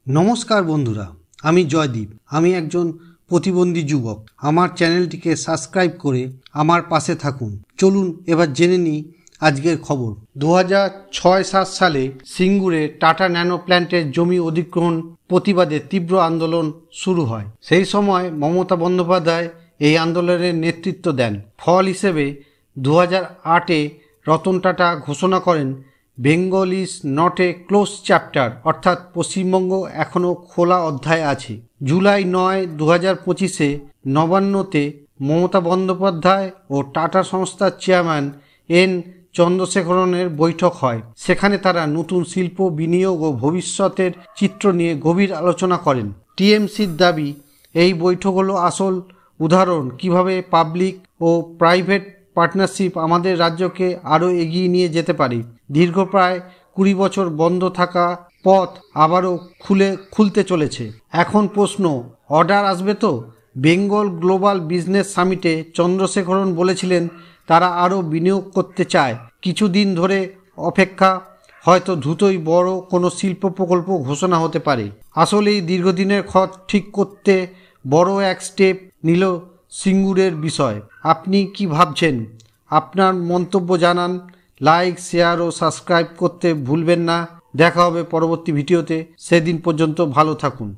নমস্কার বন্ধুরা, আমি জয়দীপ। আমি একজন প্রতিবন্ধী যুবক। আমার চ্যানেলটিকে সাবস্ক্রাইব করে আমার পাশে থাকুন। চলুন এবার জেনে নিই আজকের খবর। 2006-7 সালে সিঙ্গুরে টাটা ন্যানো প্ল্যান্টের জমি অধিগ্রহণ প্রতিবাদে তীব্র আন্দোলন শুরু হয়। সেই সময় মমতা বন্দ্যোপাধ্যায় এই আন্দোলনের নেতৃত্ব দেন। ফল হিসেবে 2008-এ রতন টাটা ঘোষণা করেন Bengal is not a close chapter, অর্থাৎ পশ্চিমবঙ্গ এখনও খোলা অধ্যায় আছে। জুলাই 9, 2025-এ নবান্নতে মমতা বন্দ্যোপাধ্যায় ও টাটা সংস্থার চেয়ারম্যান এন চন্দ্রশেখরনের বৈঠক হয়। সেখানে তারা নতুন শিল্প বিনিয়োগ ও ভবিষ্যতের চিত্র নিয়ে গভীর আলোচনা করেন। টিএমসির দাবি, এই বৈঠক হলো আসল উদাহরণ কিভাবে পাবলিক ও প্রাইভেট পার্টনারশিপ আমাদের রাজ্যকে আরও এগিয়ে নিয়ে যেতে পারে। দীর্ঘ প্রায় 20 বছর বন্ধ থাকা পথ আবারও খুলতে চলেছে। এখন প্রশ্ন, অর্ডার আসবে তো? বেঙ্গল গ্লোবাল বিজনেস সামিটে চন্দ্রশেখরন বলেছিলেন তারা আরও বিনিয়োগ করতে চায়। কিছুদিন ধরে অপেক্ষা, হয়তো দ্রুতই বড় কোনো শিল্প প্রকল্প ঘোষণা হতে পারে। আসলেই দীর্ঘদিনের খত ঠিক করতে বড় এক স্টেপ নিল সিঙ্গুরের বিষয়। আপনি কি ভাবছেন? আপনার মন্তব্য জানান। লাইক, শেয়ার ও সাবস্ক্রাইব করতে ভুলবেন না। দেখা হবে পরবর্তী ভিডিওতে। সেদিন পর্যন্ত ভালো থাকুন।